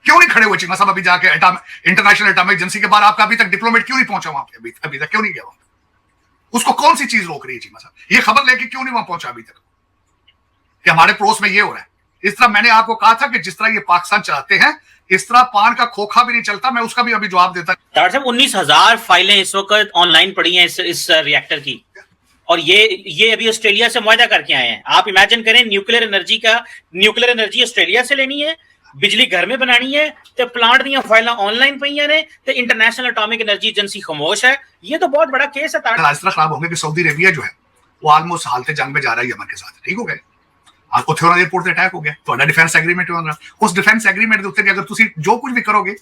क्यों नहीं खड़े हुए चीमा साहब अभी जाके इंटरनेशनल एटॉमिक एजेंसी के बाहर? आपका अभी तक डिप्लोमेट क्यों नहीं पहुंचा वहां पे? अभी तक क्यों नहीं गया वहां? उसको कौन सी चीज रोक रही है चीमा साहब? ये खबर लेके क्यों नहीं वहां पहुंचा अभी तक कि हमारे पड़ोस में ये हो रहा है? इस तरह मैंने आपको कहा था कि जिस तरह ये पाकिस्तान चलाते हैं, इस तरह पान का खोखा भी नहीं चलता। मैं उसका भी अभी जवाब देता। डॉक्टर साहब 19,000 फाइलें इस वक्त ऑनलाइन पड़ी हैं इस रिएक्टर की, और ये अभी ऑस्ट्रेलिया से मुआहदा करके आए हैं। आप इमेजिन करें, न्यूक्लियर एनर्जी ऑस्ट्रेलिया से लेनी है, बिजली घर में बनानी है, तो प्लांट दी फाइलें ऑनलाइन पईयां ने, तो इंटरनेशनल एटॉमिक एनर्जी एजेंसी खामोश है। ये तो बहुत बड़ा केस है। इस तरह खराब होंगे कि सऊदी अरेबिया जो है वो ऑलमोस्ट हालत जंग में जा रहा है यमन के साथ। ठीक हो गए, उत्थे एयरपोर्ट से अटैक हो गया, तो डिफेंस एग्रीमेंट होना, उस डिफेंस एग्रीमेंट के उत्ते अगर तुम जो कुछ भी करोगे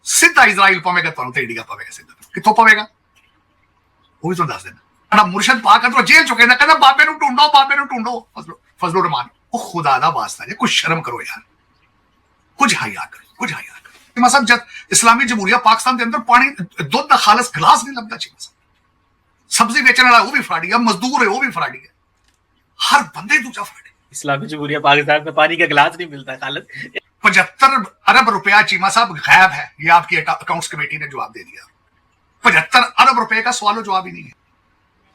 सीधा इजराइल पवेगा, तो इंडिया पवेगा सीधा। कितों पवेगा वो भी तो दस देना। मुर्शद पाक तो जेल चुके ना, कहना बाबे नु ढूंढो, बाबे नु ढूंढो। फजलुर रहमान, ओ खुदा दा वास्ता है, कुछ शर्म करो यार, कुछ हया करो, कुछ हया करो। मतलब जब इस्लामी जमहूरिया पाकिस्तान के अंदर पानी दूध का खालस गिलास नहीं लगता चाहिए। सब्जी बेचने वाला वो भी फ्राडी है, मजदूर है वो भी फ्राडी है, हर बंदे दूसरा फ्राडी। इस्लामी जमहूरिया पाकिस्तान में पानी का गिलास नहीं मिलता खालस। 75 अरब रुपया चीमा साहब गायब है, ये आपकी अकाउंट्स कमेटी ने जवाब दे दिया। 75 अरब रुपए का सवाल जवाब ही नहीं है।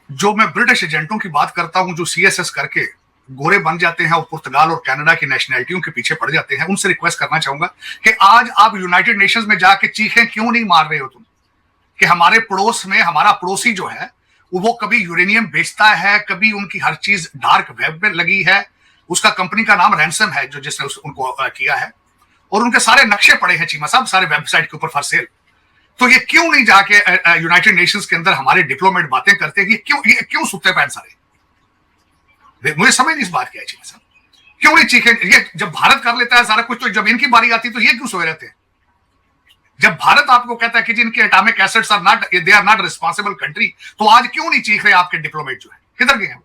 जो मैं ब्रिटिश एजेंटों की बात करता हूं, जो CSS करके गोरे बन जाते हैं और पुर्तगाल और कनाडा की नेशनैलिटियों के पीछे पड़ जाते हैं, उनसे रिक्वेस्ट करना चाहूंगा कि आज आप यूनाइटेड नेशंस में जाके चीखें क्यों नहीं मार रहे हो तुम कि हमारे पड़ोस में हमारा पड़ोसी जो है वो कभी यूरेनियम बेचता है, कभी उनकी हर चीज डार्क वेब में लगी है। उसका कंपनी का नाम रैंसम है, जो जिसने उनको किया है, और उनके सारे नक्शे पड़े हैं चीमा साहब सारे वेबसाइट के ऊपर फॉर सेल। तो ये क्यों नहीं जाके यूनाइटेड नेशंस के अंदर हमारे डिप्लोमेट बातें करते हैं? ये क्यों सुते पैन सारे? मुझे समझ नहीं इस बात की है चीमा साहब, क्यों नहीं चीखे? ये जब भारत कर लेता है सारा कुछ, तो जब इनकी बारी आती है तो ये क्यों सोए रहते हैं? जब भारत आपको कहता है कि जिनके atomic assets are not, they are not responsible country, तो आज क्यों नहीं चीख रहे आपके डिप्लोमेट जो है? किधर गए हैं?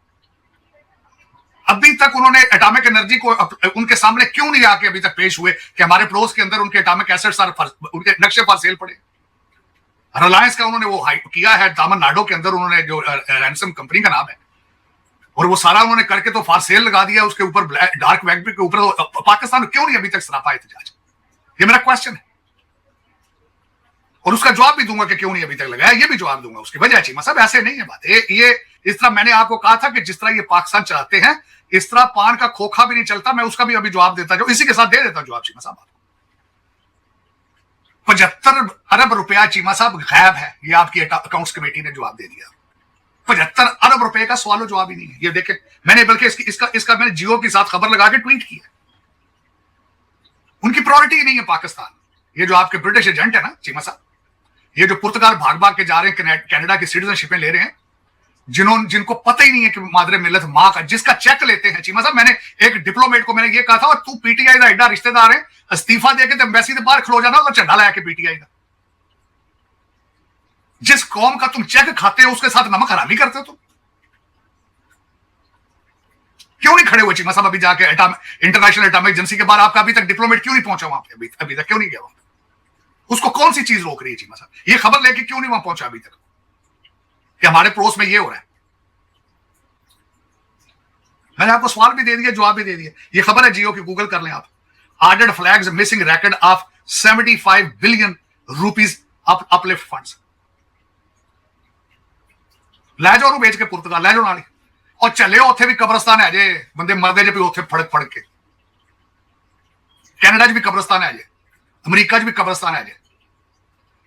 अभी तक उन्होंने एटॉमिक एनर्जी को उनके सामने क्यों नहीं आके अभी तक पेश हुए कि हमारे पड़ोस के अंदर उनके एटॉमिक एसेट्स उनके नक्शे पर सेल पड़े? रिलायंस का उन्होंने वो किया है तमिलनाडु के अंदर, उन्होंने जो रैंसम कंपनी का नाम है, और वो सारा उन्होंने करके तो फार सेल लगा दिया उसके ऊपर, डार्क वेब के ऊपर। तो पाकिस्तान क्यों नहीं अभी तक सरापा एहतजाज? ये मेरा क्वेश्चन है, और उसका जवाब भी दूंगा कि क्यों नहीं अभी तक लगाया, ये भी जवाब दूंगा। उसकी वजह चीमा साहब ऐसे नहीं है बात। ये इस तरह मैंने आपको कहा था कि जिस तरह ये पाकिस्तान चलाते हैं, इस तरह पान का खोखा भी नहीं चलता। मैं उसका भी अभी जवाब देता, जो इसी के साथ दे देता जवाब चीमा साहब। 75 अरब रुपया चीमा साहब गायब है, ये आपकी अकाउंट्स कमेटी ने जवाब दे दिया। 75 अरब रुपए का सवाल जवाब ही नहीं है। ये देखें, मैंने बल्कि इसका मैंने जियो के साथ खबर लगा के ट्वीट किया। उनकी प्रायोरिटी ही नहीं है पाकिस्तान। ये जो आपके ब्रिटिश एजेंट है ना चीमा साहब, ये जो पुर्तगाल भाग भाग के जा रहे हैं, कनाडा की सिटीजनशिपें ले रहे हैं, जिनको पता ही नहीं है कि मादरे मिल्लत मां का, जिसका चेक लेते हैं चीमा साहब। मैंने एक डिप्लोमेट को मैंने ये कहा था, और तू पीटीआई का एडा रिश्तेदार है, इस्तीफा देके तो एम्बेसी के बाहर खलो जाना, और झंडा लाया के पीटीआई का। जिस कौम का तुम चेक खाते हो उसके साथ नमक हरामी करते हो तुम। क्यों नहीं खड़े हुए चीमा साहब अभी जाके इंटरनेशनल एटॉमिक एजेंसी के बाहर? आपका अभी तक डिप्लोमेट क्यों नहीं पहुंचा वहां पे? अभी तक क्यों नहीं गया वहां? उसको कौन सी चीज रोक रही है चीमा साहब? ये खबर लेके क्यों नहीं वहां पहुंचा अभी तक कि हमारे पड़ोस में ये हो रहा है? मैंने आपको सवाल भी दे दिया, जवाब भी दे दिया। ये खबर है जियो की, गूगल कर लें आप। Audit flags missing record of 75 billion rupees uplift funds. लै जाओ बेच के पुर्तगाल लै जाओ नाल, और चले उत्थे भी कब्रस्तान है जे, बंदे मरदे जे भी उत्थे फड़ के। कनाडा च भी कब्रस्तान है जे, अमरीका च भी कब्रस्तान है जे।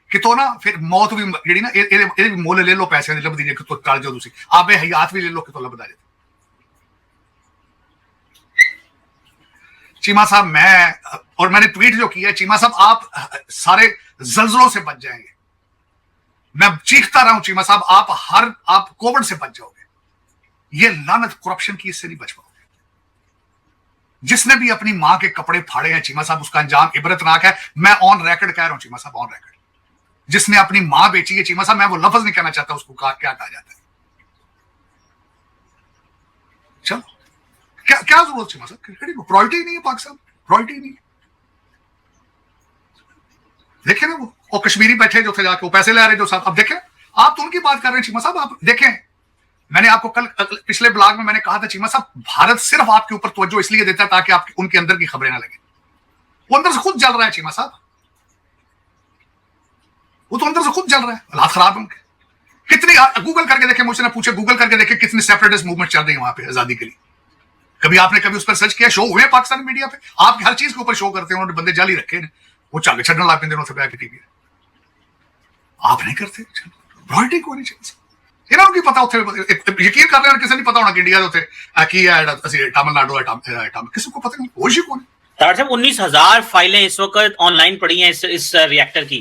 कितों ना फिर मौत भी जी ना, ये मुल ले लो, पैसे लभदी जे, कितों टल जाओ तुसीं, आबे हयात भी ले लो, कितों लभदा जे। चीमा साहब मैंने ट्वीट जो किया है चीमा साहब, आप सारे जल्जलों से बच जाएंगे। मैं चीखता रहा हूं चीमा साहब, आप कोविड से बच जाओगे। ये लानत करप्शन की, इससे नहीं बच पाओगे। जिसने भी अपनी मां के कपड़े फाड़े हैं चीमा साहब, उसका अंजाम इबरतनाक है। मैं ऑन रिकॉर्ड कह रहा हूं चीमा साहब, ऑन रिकॉर्ड। जिसने अपनी मां बेची है चीमा साहब, मैं वो लफ्ज नहीं कहना चाहता उसको क्या कहा जाता है। चलो क्या जरूरत चीमा साहब? प्रायोरिटी नहीं है पाकिस्तान, प्रायोरिटी नहीं है। देखे ना वो कश्मीरी बैठे जो थे जाके, वो पैसे ले रहे जो साहब। अब देखें, आप तो उनकी बात कर रहे हैं चीमा साहब। आप देखें, मैंने आपको कल पिछले ब्लॉग में मैंने कहा था चीमा साहब, भारत सिर्फ आपके ऊपर तवज्जो इसलिए देता है ताकि आप उनके अंदर की खबरें ना लगे। वो अंदर से खुद जल रहा है चीमा साहब। वो तो अंदर से खुद जल रहा है, हालात खराब है उनके। कितनी गूगल करके देखे, मुझसे ना पूछे, गूगल करके देखे कितनी सेपरेटिस्ट मूवमेंट चल रही है वहां पे आजादी के लिए। कभी आपने कभी उस पर सर्च किया? शो हुए पाकिस्तानी मीडिया पे, आप हर चीज के ऊपर शो करते हैं, उन्होंने बंदे जाली रखे हैं, वो चाले छड़न लाते दिनों से बैक टीवी। आप नहीं करते, रॉयल्टी को नहीं चाहिए। ਇਹਨਾਂ ਨੂੰ ਕੀ ਪਤਾ ਉੱਥੇ ਯਕੀਨ ਕਰ ਲੈਣ ਕਿਸੇ ਨਹੀਂ ਪਤਾ ਹੋਣਾ ਕਿ ਇੰਡੀਆ ਦੇ ਉੱਤੇ ਕੀ ਹੈ ਜਿਹੜਾ ਅਸੀਂ ਤਮਿਲਨਾਡੂ ਦਾ ਕਿਸੇ को पता नहीं, होश ही कौन है। तार साहब 19,000 फाइलें इस वक्त ऑनलाइन पड़ी हैं इस रिएक्टर की,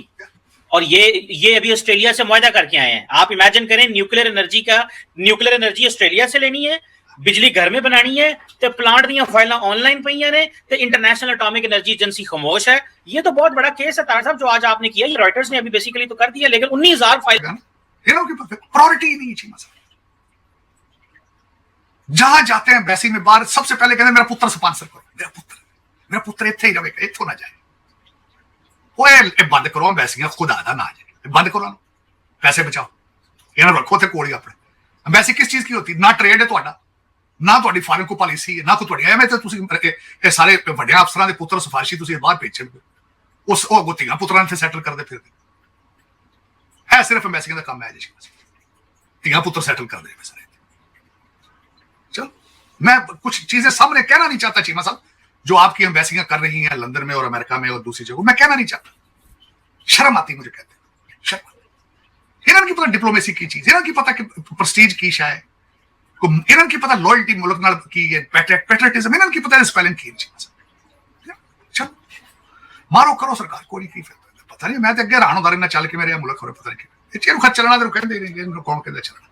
और ये अभी ऑस्ट्रेलिया से मुआहदा करके आए हैं। आप इमेजिन करें, न्यूक्लियर एनर्जी ऑस्ट्रेलिया से लेनी है, बिजली घर में बनानी है, तो प्लांट ਦੀਆਂ ਫਾਈਲਾਂ ऑनलाइन ਪਈਆਂ ने, तो इंटरनेशनल एटॉमिक एनर्जी एजेंसी खामोश है। ये तो बहुत बड़ा केस है तार साहब जो आज आपने किया। ये रॉयटर्स ने अभी बेसिकली तो कर दिया, लेकिन 19,000 फाइल प्रायोरिटी ही नहीं चाहिए। जहां जाते हैं बैसी में बाहर सबसे पहले कहते मेरा पुत्र स्पॉन्सर करो, मेरा पुत्र इत्थे ही रहेगा, इत्थों ना जाए। ओए बंद करो एम्बेसियां, खुदा दा ना जाए, बंद करो, पैसे बचाओ, इन्हें रखो थे कोड़ी अपने। एम्बेसी किस चीज की होती? ना ट्रेड है ਤੁਹਾਡਾ, ना ਤੁਹਾਡੀ ਫਾਰਨ ਕੋ ਪਾਲਿਸੀ ਹੈ, ना कोई ਤੁਹਾਡੀ ਐਵੇਂ ਤੇ ਤੁਸੀਂ ਇਹ ਸਾਰੇ ਵੱਡੇ ਅਫਸਰਾਂ ਦੇ ਪੁੱਤਰ ਸਿਫਾਰਸ਼ੀ ਤੁਸੀਂ ਬਾਹਰ ਭੇਜਣਗੇ, ਉਸ ਉਹ ਗੁੱਤੀਆਂ ਪੁੱਤਰਾਂ ਤੇ ਸੈਟਲ ਕਰਦੇ ਫਿਰਦੇ। ਹੈ ਸਿਰਫ ਐਮਬੈਸੀਆਂ ਦਾ ਕੰਮ ਹੈ ਜੀ, ਧੀਆਂ ਪੁੱਤਰ ਸੈਟਲ ਕਰਦੇ हैं सारे। चलो, मैं कुछ चीजें सामने कहना नहीं चाहता चीमा साहब, जो आपकी एम्बेसियां कर रही हैं लंदन में और अमेरिका में और दूसरी जगह, मैं कहना नहीं चाहता, शर्म आती मुझे कहते, शर्म। इन्हें की पता डिप्लोमेसी की चीज, इन्हें की पता कि प्रेस्टीज की शायद, इन्हें की पता लॉयल्टी मुल्क नाल की है, पैट्रियटिज्म, इन्हें की पता स्पेलिंग की चीज। चलो मारो करो सरकार को नहीं की, पता नहीं, मैं तो अगे हैरान होता रहना चल के मेरे मुल्क हो पता नहीं कि खत चलना तो कहते नहीं, कौन कहता चलना।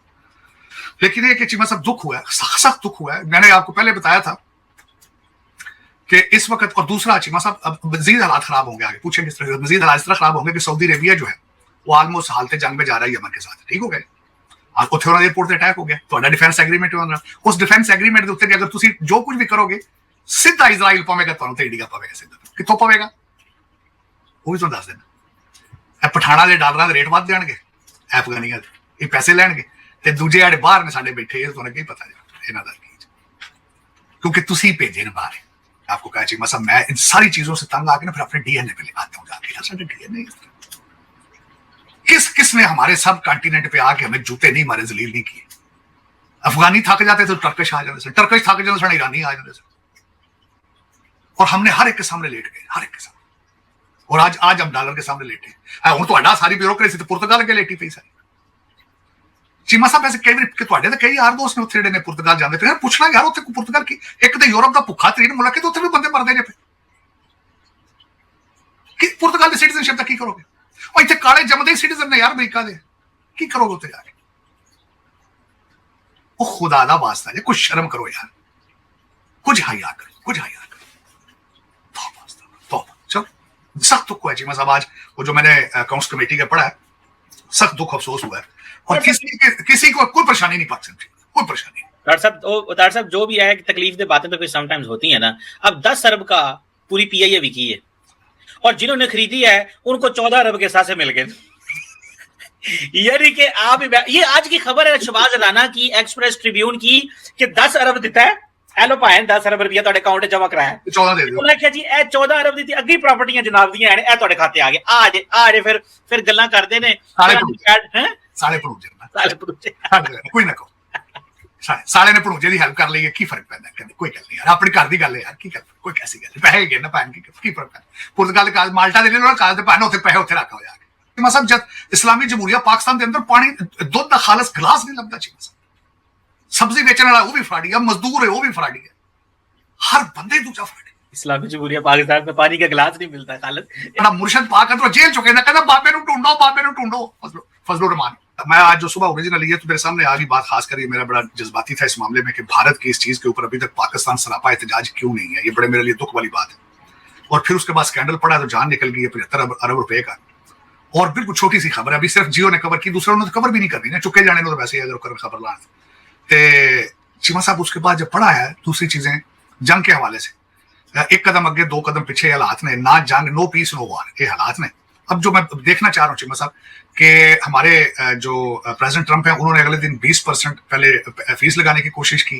लेकिन ये कि चीमा साहब दुख हुआ है, सख्त दुख हुआ है। मैंने आपको पहले बताया था कि इस वक्त, और दूसरा चीमा साहब अब मजीद हालात खराब होंगे, आगे पूछेंगे किस तरह मजीद हालात इस तरह खराब होंगे कि सऊदी अरेबिया जो है वो ऑलमोस्ट हालत जंग में जा रहा है यमन के साथ, ठीक हो गए। उत्थे उन्होंने एयरपोर्ट से अटैक हो गया, तो डिफेंस एग्रीमेंट होना, उस डिफेंस एग्रीमेंट के उत्ते अगर तुम जो कुछ भी करोगे सीधा इजराइल पवेगा, तो इंडिया पवेगा सीधा। कितों पवेगा वो भी तुम दस देना। पठाना के डॉलर के रेट वध जाएंगे, अफगानिया ये पैसे लैणगे, ते दूजे आड़े बाहर ने साडे बैठे, तुहानू की पता इन्हां दा की, क्योंकि तुसी भेजे ने बाहर। आपको कहा चीमा साहब, मैं इन सारी चीजों से तंग आके ना फिर अपने डीएनए पे लगाता हूँ जाके, यार साडे डीएनए किसने हमारे सब कॉन्टिनेंट पे आके हमें जूते नहीं मारे, जलील नहीं किए। अफगानी थक जाते थे तो टर्किश आ जाते थे, टर्किश थक जाते थे ईरानी आ जाते थे, और हमने हर एक के सामने लेट गए, हर एक के सामने। और आज हम डॉलर के सामने लेटे हूं, तो सारी ब्यूरोक्रेसी तो पुर्तगाल के लेटी पई सारी। चीमा साहब ऐसे कई यार दोस्त ने उत्थे ने पुर्तगाल जाते पे, पूछना यार उत्थे पुर्तगाल की एक तो यूरोप का भुखा तरीन मुल्क है, तो उत्थे भी बंदे मरदे ने पे कि पुर्तगाल की सिटीजनशिप तक की करोगे? और इतने काले जमदे सिटीजन ने यार अमेरिका दे, की करोगे उत्थे जाके? ओ खुदा दा वास्ता जे कुछ शर्म करो यार, कुछ हया करो, कुछ हया करो। तो चलो, सख्त दुख हुआ चीमा साहब आज, वो जो मैंने अकाउंट्स कमेटी का पढ़ा है, सख्त दुख अफसोस हुआ है, और किसी को कोई परेशानी नहीं पा सकती, कोई परेशानी। तार साहब जो भी है, तकलीफ दे बातें तो फिर समटाइम्स होती है ना। अब 10 अरब का पूरी पीआईए बिकी है, और जिन्होंने खरीदी है उनको 14 अरब के साथ से मिल गए। यानी कि आप ये आज की खबर है शहबाज राना की, एक्सप्रेस ट्रिब्यून की, कि 10 अरब दिता है, हेलो भाई 10 अरब रुपया तुहाडे अकाउंट जमा कराया, 14 दे दियो। उन्हें कहा जी ए 14 अरब दी अग्गी प्रॉपर्टियां जनाब दी हैं, ए तुहाडे खाते आ गए, आ जे फिर गल्लां करदे ने साले भणूजे कोई ना कहो, साले ने भणूजे दी हेल्प कर ली है, की फर्क पैंदा? कहंदे कोई गल नहीं यार, अपनी घर दी गल है यार, की गल, कोई कैसी गल, पैसे गिन भैन की फर्क पैंदा? पुर्तगाल काल माल्टा दे ले काल ते भैन उत्थे पैसे उत्थे रख हो जाके। मतलब जब इस्लामी जमहूरिया पाकिस्तान के अंदर पानी दुध का खालस गिलास नहीं लगता, सब्जी बेचने वाला वो भी फ्राडी है, मजदूर है वो भी फ्राडी है, हर बंदे दूजा फ्राडी। इस्लामी जमहूरिया पाकिस्तान में पानी का गिलास नहीं मिलता खालस। मुर्शद पाक तो जेल चुके ना, कहता बाबे नु ढूंढो फजलुर रहमान। मैं आज जो सुबह ओरिजिनल है तो मेरे सामने आ गई बात, खास कर मेरा बड़ा जज्बाती था इस मामले में कि भारत की इस चीज के ऊपर अभी तक पाकिस्तान सरापा एहतजाज क्यों नहीं है, ये बड़े मेरे लिए दुख वाली बात है। और फिर उसके बाद स्कैंडल पड़ा तो जान निकल गई है 75 अरब रुपए का, और बिल्कुल छोटी सी खबर है, अभी सिर्फ जियो ने कवर की, दूसरों ने तो कवर भी नहीं करनी ना, चुके जाने तो वैसे ही खबर लाने। चीमा साहब उसके बाद जब पढ़ा है दूसरी चीजें जंग के हवाले से, एक कदम अगे 2 कदम पीछे हालात ने, ना जंग नो पीस नो वार, ये हालात ने। अब जो मैं देखना चाह रहा हूँ चीमा साहब कि हमारे जो प्रेसिडेंट ट्रंप है, उन्होंने अगले दिन 20% पहले फीस लगाने की कोशिश की,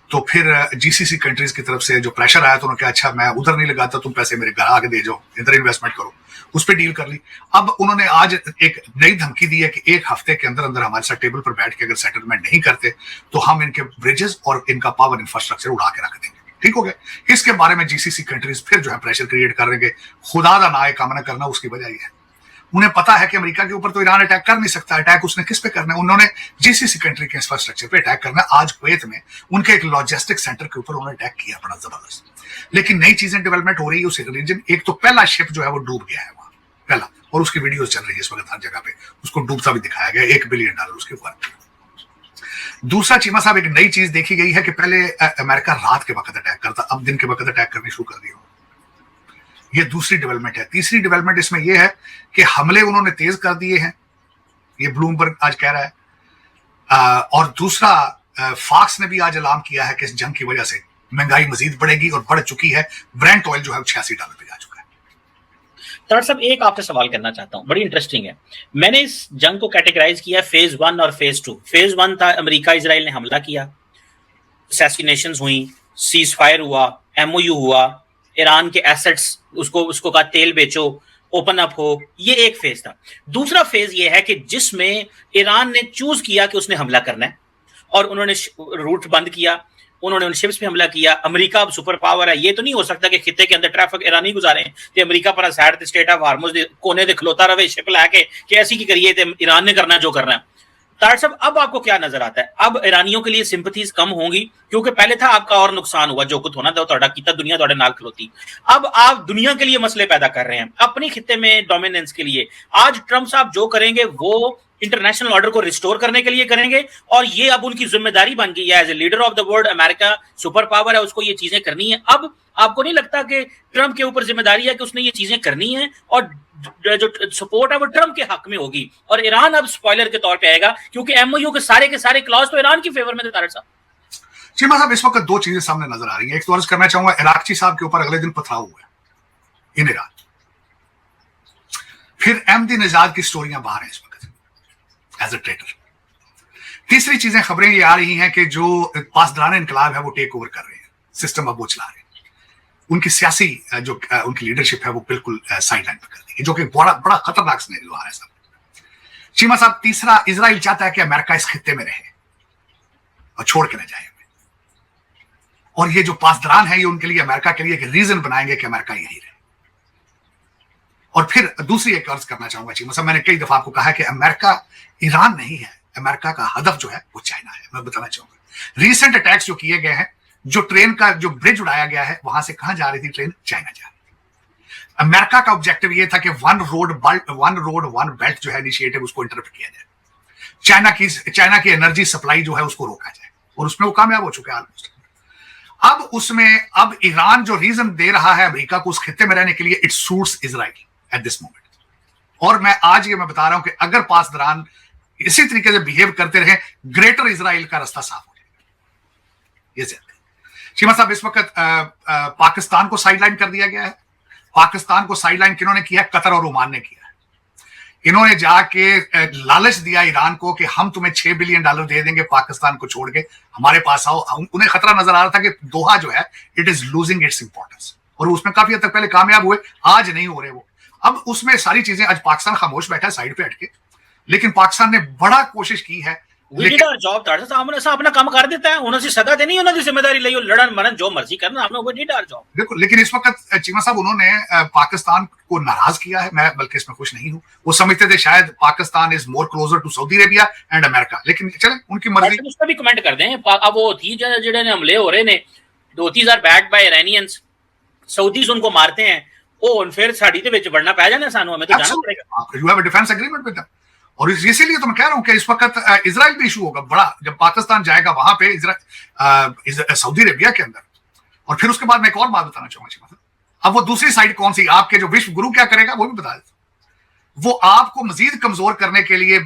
तो फिर जीसीसी कंट्रीज की तरफ से जो प्रेशर आया तो उन्होंने कहा अच्छा मैं उधर नहीं लगाता, तुम पैसे मेरे घर आके दे जाओ, इधर इन्वेस्टमेंट करो, उस पर डील कर ली। अब उन्होंने आज एक नई धमकी दी है कि एक हफ्ते के अंदर अंदर हमारे साथ टेबल पर बैठ के अगर सेटलमेंट नहीं करते तो हम इनके ब्रिजेस और इनका पावर इंफ्रास्ट्रक्चर उड़ा के रख देंगे। ठीक हो गया। इसके बारे में जीसीसी कंट्रीज फिर जो है प्रेशर क्रिएट कर देंगे। खुदा दा ना कामना करना, उसकी वजह यह है उन्हें पता है कि अमेरिका के ऊपर तो ईरान अटैक कर नहीं सकता। अटैक उसने किस पे करना है? उन्होंने जीसीसी कंट्री के इंफ्रास्ट्रक्चर पे अटैक करना है। आज कुवैत में उनके एक लॉजिस्टिक सेंटर के ऊपर उन्होंने अटैक किया बड़ा जबरदस्त। लेकिन नई चीजें डेवलपमेंट हो रही है उस रीजन। एक तो पहला शिप जो है वो डूब गया है वहां पहला, और उसकी वीडियोस चल रही है इस वक्त हर जगह पे, उसको डूबता भी दिखाया गया, $1 बिलियन उसके ऊपर। दूसरा चीमा साहब, एक नई चीज देखी गई है कि पहले अमेरिका रात के वक्त अटैक करता, अब दिन के वक्त अटैक करनी शुरू कर दी। ये दूसरी डेवलपमेंट है। तीसरी डेवलपमेंट इसमें यह है कि हमले उन्होंने तेज कर दिए हैं, ये ब्लूमबर्ग आज कह रहा है। और दूसरा, फॉक्स ने भी आज ऐलान किया है कि इस जंग की वजह से महंगाई मजीद बढ़ेगी और बढ़ चुकी है। ब्रेंट ऑयल जो है $86 पे जा चुका है। तार साहब, एक आपसे सवाल करना चाहता हूं, बड़ी इंटरेस्टिंग है। मैंने इस जंग को कैटेगराइज किया फेज 1 और फेज 2। फेज 1 था अमेरिका इजराइल ने हमला किया, असैसिनेशंस हुई, सीज फायर हुआ, एमओयू हुआ, ईरान के एसेट्स उसको कहा तेल बेचो, ओपन अप हो, ये एक फेज था। दूसरा फेज ये है कि जिसमें ईरान ने चूज किया कि उसने हमला करना है और उन्होंने रूट बंद किया, उन्होंने उन शिप्स पे हमला किया। अमेरिका अब सुपर पावर है, ये तो नहीं हो सकता कि खिते के अंदर ट्रैफिक ईरानी गुजारे ते अमेरिका पर साइड स्टेट ऑफ हार्मोज दे कोने दे खलोता रहे शिप लाके कि ऐसी की करिए ते ईरान ने करना जो करना है। तार साहब, अब आपको क्या नजर आता है? अब ईरानियों के लिए सिंपथीज कम होंगी, क्योंकि पहले था आपका और नुकसान हुआ, जो कुछ होना था ਤੁਹਾਡਾ ਕੀਤਾ, दुनिया ਤੁਹਾਡੇ नाल खलोती। अब आप दुनिया के लिए मसले पैदा कर रहे हैं अपनी खिते में डोमिनेंस के लिए। आज ट्रंप साहब जो करेंगे वो इंटरनेशनल ऑर्डर को रिस्टोर करने के लिए करेंगे, और ये अब उनकी जिम्मेदारी बन गई है। As a leader of the world, America super power है, उसको ये चीजें करनी है। अब आपको नहीं लगता कि ट्रंप के ऊपर जिम्मेदारी है कि उसने ये चीजें करनी है, और जो सपोर्ट है वो ट्रंप के हक में होगी, और ईरान अब स्पॉइलर के तौर पे आएगा, क्योंकि एमओयू के सारे क्लॉज तो ईरान की फेवर में थे। तारक साहब, चीमा साहब, इस वक्त दो चीजें सामने नजर आ रही है। एक तो अर्ज करना चाहूंगा, इराकची साहब के ऊपर अगले दिन पथराव हुआ है इन ईरान। फिर अहमदी निजाद की स्टोरियां बाहर हैं इस वक्त एज ए ट्रेटर। तीसरी चीजें खबरें ये आ रही हैं कि जो पासदारान इनकलाब है वो टेक ओवर कर रहे हैं, सिस्टम अब वो चला रहे हैं। उनकी सियासी जो उनकी लीडरशिप है वो बिल्कुल साइड लाइन पर कर दी है, जो कि बड़ा खतरनाक सिनेरियो आ रहा है साहब। चीमा साहब, तीसरा, इजराइल चाहता है कि अमेरिका इस खित्ते में रहे और छोड़ के न जाए, और ये जो पासदारान है ये उनके लिए, अमेरिका के लिए एक रीजन बनाएंगे कि अमेरिका यही रहे। और फिर दूसरी एक अर्ज करना चाहूंगा चीमा साहब, मैंने कई दफा आपको कहा कि अमेरिका ईरान नहीं है, अमेरिका का हदफ जो है वो चाइना है। मैं बताना चाहूंगा, रीसेंट अटैक्स जो किए गए हैं, जो ट्रेन का जो ब्रिज उड़ाया गया है, वहां से कहां जा रही थी ट्रेन? चाइना जा रही थी। अमेरिका का ऑब्जेक्टिव ये था कि वन रोड वन बेल्ट जो है इनिशिएटिव, उसको इंटरप्ट किया जाए, चाइना की एनर्जी सप्लाई जो है उसको रोका जाए, और उसमें वो कामयाब हो चुके हैं ऑलमोस्ट। अब ईरान जो रीजन दे रहा है अमेरिका को उस खित्ते में रहने के लिए, it suits Israel at this moment. और मैं आज ये बता रहा हूं कि अगर पासदारान इसी तरीके से बिहेव करते रहे, ग्रेटर इजराइल का रास्ता साफ हो जाएगा। ये चीमा साहब, इस वक्त पाकिस्तान को साइडलाइन कर दिया गया है। पाकिस्तान को साइडलाइन किन्होंने किया? कतर और ओमान ने किया। इन्होंने जाके लालच दिया ईरान को कि हम तुम्हें $6 बिलियन दे देंगे, पाकिस्तान को छोड़ के हमारे पास आओ। उन्हें खतरा नजर आ रहा था कि दोहा जो है it is losing its importance, और उसमें काफी हद तक पहले कामयाब हुए, आज नहीं हो रहे वो। अब उसमें सारी चीजें, आज पाकिस्तान खामोश बैठा है साइड पे हटके, लेकिन पाकिस्तान ने बड़ा कोशिश की है। जॉब अपना काम कर देता है, उन्होंने सदा ते नहीं, उन्होंने जिम्मेदारी ली, लड़न मरन जो मर्जी करना, आपने वो डीड आर जॉब। बिल्कुल, लेकिन इस वक्त चीमा साहब उन्होंने पाकिस्तान को नाराज किया है। मैं बल्कि इसमें खुश नहीं हूं। वो समझते थे शायद Pakistan is more closer to Saudi Arabia and America, लेकिन चले उनकी मर्जी। उसका भी कमेंट कर दें। अब वो थी जेडे ने हमले हो रहे ने, दोतीज are backed by Iranians, Saudis उनको मारते हैं, ओ फिर साड़ी दे विच बढ़ना पै जाना सानू, हमें तो जाना पड़ेगा। You have a defence agreement with them, और इसीलिए तो मैं कह रहा हूं कि इस वक्त इजराइल भी इशू होगा बड़ा, जब पाकिस्तान जाएगा वहां पे सऊदी अरेबिया के अंदर। और फिर उसके बाद मैं एक और बात बताना चाहूंगा, अब वो दूसरी साइड कौन सी, आपके जो विश्व गुरु क्या करेगा वो भी बता देता। वो आपको मजीद कमजोर करने के लिए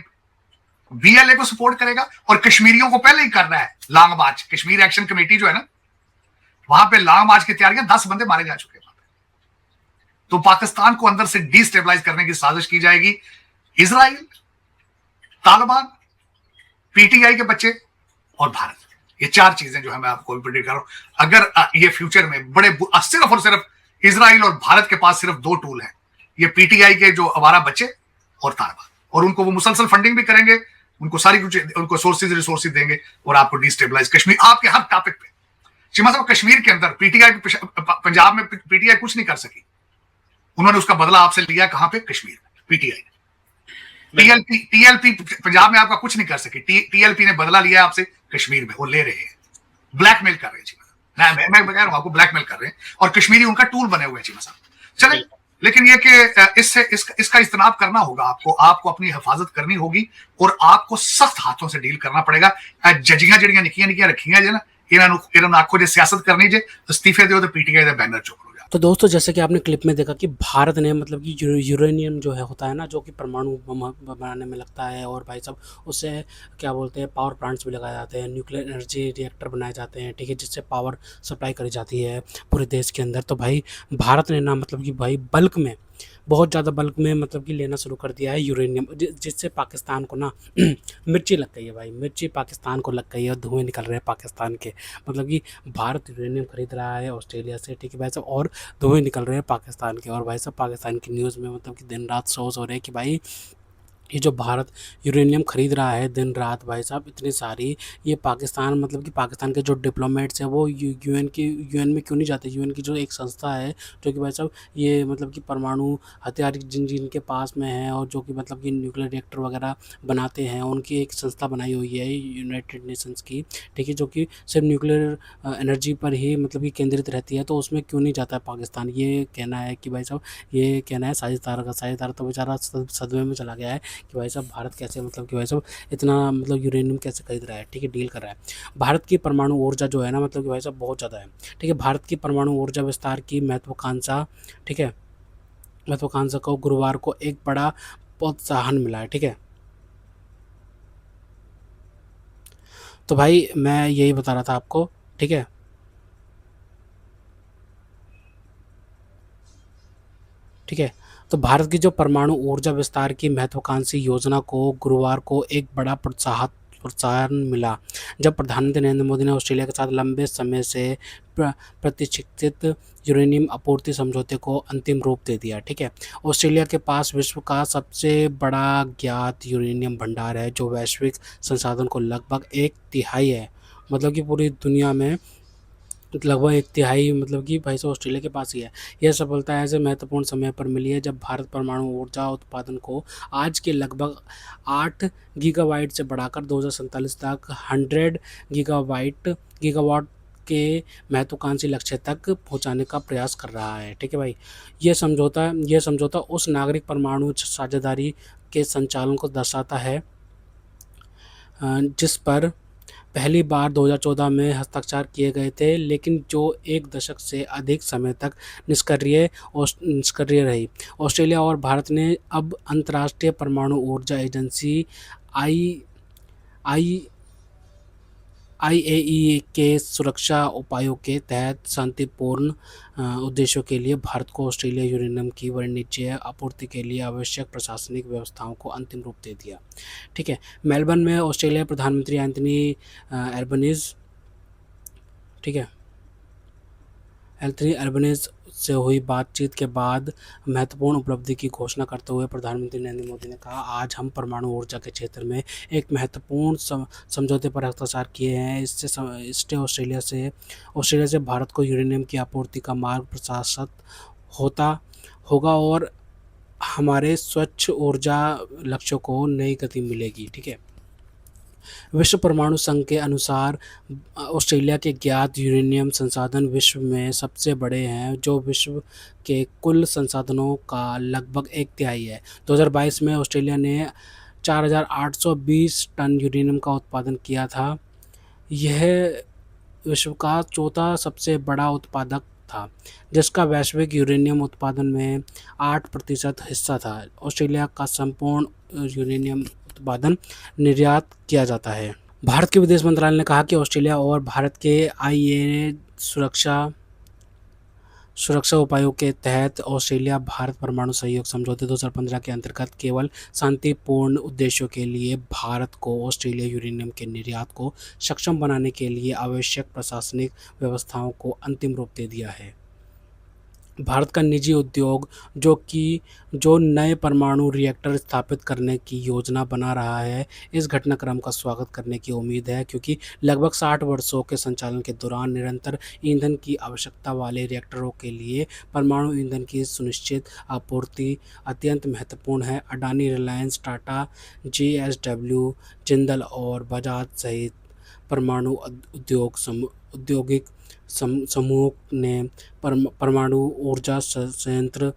बीएलए को सपोर्ट करेगा, और कश्मीरियों को पहले ही कर रहा है लॉन्ग मार्च। कश्मीर एक्शन कमेटी जो है ना, वहां पे लॉन्ग मार्च की तैयारियां, 10 बंदे मारे जा चुके हैं। तो पाकिस्तान को अंदर से डिस्टेबलाइज करने की साजिश की जाएगी। इजराइल, तालिबान, पीटीआई के बच्चे और भारत। ये 4 चीजें जो है मैं आपको प्रेडिक्ट कर रहा हूं। अगर ये फ्यूचर में बड़े सिर्फ और सिर्फ इजराइल और भारत के पास सिर्फ 2 टूल हैं, ये पीटीआई के जो आवारा बच्चे और तालिबान, और उनको वो मुसलसल फंडिंग भी करेंगे, उनको सारी कुछ उनको सोर्सेज रिसोर्सेज देंगे और आपको डिस्टेबलाइज कश्मीर आपके हर टॉपिक पे। चीमा साहब, कश्मीर के अंदर पीटीआई पंजाब में पीटीआई कुछ नहीं कर सकी, उन्होंने उसका बदला आपसे लिया कहां पे? कश्मीर में। पीटीआई टीएलपी पंजाब में आपका कुछ नहीं कर सकी, टीएलपी ने बदला लिया आपसे कश्मीर में, वो ले रहे हैं, ब्लैकमेल कर रहे हैं चीमा। मैं कह रहा हूं आपको, ब्लैकमेल कर रहे हैं और कश्मीरी उनका टूल बने हुए हैं चीमा साहब। चले, लेकिन ये कि इसका इज्तनाब करना होगा आपको अपनी हिफाजत करनी होगी और आपको सख्त हाथों से डील करना पड़ेगा। जजियां जड़ियां निक्कियां निक्कियां रखियां जे ना, इन्होंने आखो जे सियासत करनी जे, इस्तीफे दो तो पीटीआई का बैनर चुक लो। तो दोस्तों, जैसे कि आपने क्लिप में देखा कि भारत ने मतलब कि यूरेनियम जो है होता है ना, जो कि परमाणु बम बनाने में लगता है, और भाई साहब उससे क्या बोलते हैं, पावर प्लांट्स भी लगाए जाते हैं, न्यूक्लियर एनर्जी रिएक्टर बनाए जाते हैं, ठीक है, जिससे पावर सप्लाई करी जाती है पूरे देश के अंदर। तो भाई भारत ने ना मतलब कि भाई बल्क में, बहुत ज़्यादा बल्क में मतलब कि लेना शुरू कर दिया है यूरेनियम, जिससे पाकिस्तान को ना मिर्ची लग गई है भाई, मिर्ची पाकिस्तान को लग गई है और धुएं निकल रहे हैं पाकिस्तान के। मतलब कि भारत यूरेनियम खरीद रहा है ऑस्ट्रेलिया से, ठीक है भाई साहब, और धुएं निकल रहे हैं पाकिस्तान के। और भाई साहब पाकिस्तान की न्यूज़ में मतलब कि दिन रात शोज़ हो रहे हैं कि भाई ये जो भारत यूरेनियम खरीद रहा है दिन रात, भाई साहब इतनी सारी, ये पाकिस्तान मतलब कि पाकिस्तान के जो डिप्लोमेट्स हैं वो यूएन में क्यों नहीं जाते? यूएन की जो एक संस्था है जो कि भाई साहब ये मतलब कि परमाणु हथियार जिनके पास में है और जो कि मतलब कि न्यूक्लियर रिएक्टर वगैरह बनाते हैं, उनकी एक संस्था बनाई हुई है यूनाइटेड नेशंस की, ठीक है, जो कि सिर्फ न्यूक्लियर एनर्जी पर ही मतलब कि केंद्रित रहती है। तो उसमें क्यों नहीं जाता है पाकिस्तान? ये कहना है कि भाई साहब, ये कहना है साझेदार का। साझेदार तो बेचारा सदमे में चला गया है कि भाई साहब भारत कैसे मतलब कि भाई साहब इतना मतलब यूरेनियम कैसे खरीद रहा है, ठीक है, डील कर रहा है। भारत की परमाणु ऊर्जा जो है ना मतलब कि भाई साहब बहुत ज़्यादा है, ठीक है। भारत की परमाणु ऊर्जा विस्तार की महत्वाकांक्षा, ठीक है, महत्वाकांक्षा को गुरुवार को एक बड़ा प्रोत्साहन मिला है, ठीक है। तो भाई मैं यही बता रहा था आपको, ठीक है। ठीक है, तो भारत की जो परमाणु ऊर्जा विस्तार की महत्वाकांक्षी योजना को गुरुवार को एक बड़ा प्रोत्साहन मिला, जब प्रधानमंत्री नरेंद्र मोदी ने ऑस्ट्रेलिया के साथ लंबे समय से प्रतीक्षित यूरेनियम आपूर्ति समझौते को अंतिम रूप दे दिया, ठीक है। ऑस्ट्रेलिया के पास विश्व का सबसे बड़ा ज्ञात यूरेनियम भंडार है, जो वैश्विक संसाधन को लगभग 1/3 है, मतलब कि पूरी दुनिया में लगभग 1/3 मतलब कि भाई साहब ऑस्ट्रेलिया के पास ही है। यह सफलता ऐसे महत्वपूर्ण समय पर मिली है जब भारत परमाणु ऊर्जा उत्पादन को आज के लगभग 8 गीगावाट से बढ़ाकर 2047 तक 100 गीगावाट के महत्वाकांक्षी लक्ष्य तक पहुंचाने का प्रयास कर रहा है, ठीक है भाई। यह समझौता उस नागरिक परमाणु साझेदारी के संचालन को दर्शाता है जिस पर पहली बार 2014 में हस्ताक्षर किए गए थे, लेकिन जो एक दशक से अधिक समय तक निष्क्रिय रही। ऑस्ट्रेलिया और भारत ने अब अंतर्राष्ट्रीय परमाणु ऊर्जा एजेंसी IAEA के सुरक्षा उपायों के तहत शांतिपूर्ण उद्देश्यों के लिए भारत को ऑस्ट्रेलिया यूरेनियम की वाणिज्यिक आपूर्ति के लिए आवश्यक प्रशासनिक व्यवस्थाओं को अंतिम रूप दे दिया, ठीक है। मेलबर्न में ऑस्ट्रेलिया प्रधानमंत्री एंथनी एल्बनीज़, ठीक है, एंथनी एल्बनीज़ से हुई बातचीत के बाद महत्वपूर्ण उपलब्धि की घोषणा करते हुए प्रधानमंत्री नरेंद्र मोदी ने कहा, आज हम परमाणु ऊर्जा के क्षेत्र में एक महत्वपूर्ण समझौते पर हस्ताक्षर किए हैं। इससे ऑस्ट्रेलिया से भारत को यूरेनियम की आपूर्ति का मार्ग प्रशस्त होगा और हमारे स्वच्छ ऊर्जा लक्ष्यों को नई गति मिलेगी, ठीक है। विश्व परमाणु संघ के अनुसार ऑस्ट्रेलिया के ज्ञात यूरेनियम संसाधन विश्व में सबसे बड़े हैं, जो विश्व के कुल संसाधनों का लगभग 1/3 है। 2022 में ऑस्ट्रेलिया ने 4,820 टन यूरेनियम का उत्पादन किया था। यह विश्व का चौथा सबसे बड़ा उत्पादक था, जिसका वैश्विक यूरेनियम उत्पादन में 8% हिस्सा था। ऑस्ट्रेलिया का संपूर्ण यूरेनियम उत्पादन निर्यात किया जाता है। भारत के विदेश मंत्रालय ने कहा कि ऑस्ट्रेलिया और भारत के IAEA सुरक्षा उपायों के तहत ऑस्ट्रेलिया भारत परमाणु सहयोग समझौते 2015 के अंतर्गत केवल शांतिपूर्ण उद्देश्यों के लिए भारत को ऑस्ट्रेलिया यूरेनियम के निर्यात को सक्षम बनाने के लिए आवश्यक प्रशासनिक व्यवस्थाओं को अंतिम रूप दे दिया है। भारत का निजी उद्योग जो नए परमाणु रिएक्टर स्थापित करने की योजना बना रहा है, इस घटनाक्रम का स्वागत करने की उम्मीद है, क्योंकि लगभग 60 वर्षों के संचालन के दौरान निरंतर ईंधन की आवश्यकता वाले रिएक्टरों के लिए परमाणु ईंधन की सुनिश्चित आपूर्ति अत्यंत महत्वपूर्ण है। अडानी, रिलायंस, टाटा, जेएसडब्ल्यू, जिंदल और बजाज सहित परमाणु औद्योगिक समूह ने परमाणु ऊर्जा संयंत्र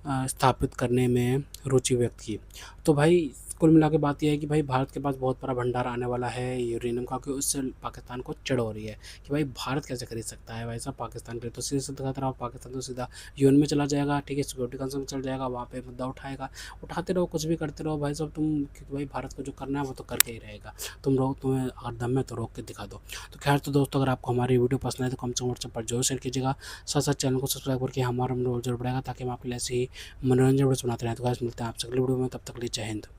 स्थापित करने में रुचि व्यक्त की। तो भाई कुल मिला के बात यह है कि भाई भारत के पास बहुत बड़ा भंडार आने वाला है यूरेनियम का, क्योंकि उससे पाकिस्तान को चिढ़ हो रही है कि भाई भारत कैसे खरीद सकता है भाई साहब पाकिस्तान के लिए। तो सीधे सीधे कहता रहा पाकिस्तान तो सीधा यूएन में चला जाएगा, ठीक है, सिक्योरिटी काउंसिल में चल जाएगा, वहाँ पे मुद्दा उठाएगा, उठाते रहो, कुछ भी करते रहो भाई साहब तुम, क्योंकि भाई भारत को जो करना है वो तो करके ही रहेगा। तुम्हें अगर दम है तो रोक के दिखा दो। तो खैर, तो दोस्तों अगर आपको हमारी वीडियो पसंद है तो कम से कम व्हाट्सएप पर जरूर शेयर कीजिएगा, साथ साथ चैनल को सब्सक्राइब करके हमारा मनोरंजन जरूर बढ़ेगा, ताकि हम आपके लिए ऐसे ही मनोरंजन वीडियो बनाते रहें। तो गाइस मिलते हैं आपसे अगली वीडियो में, तब तक के लिए जय हिंद।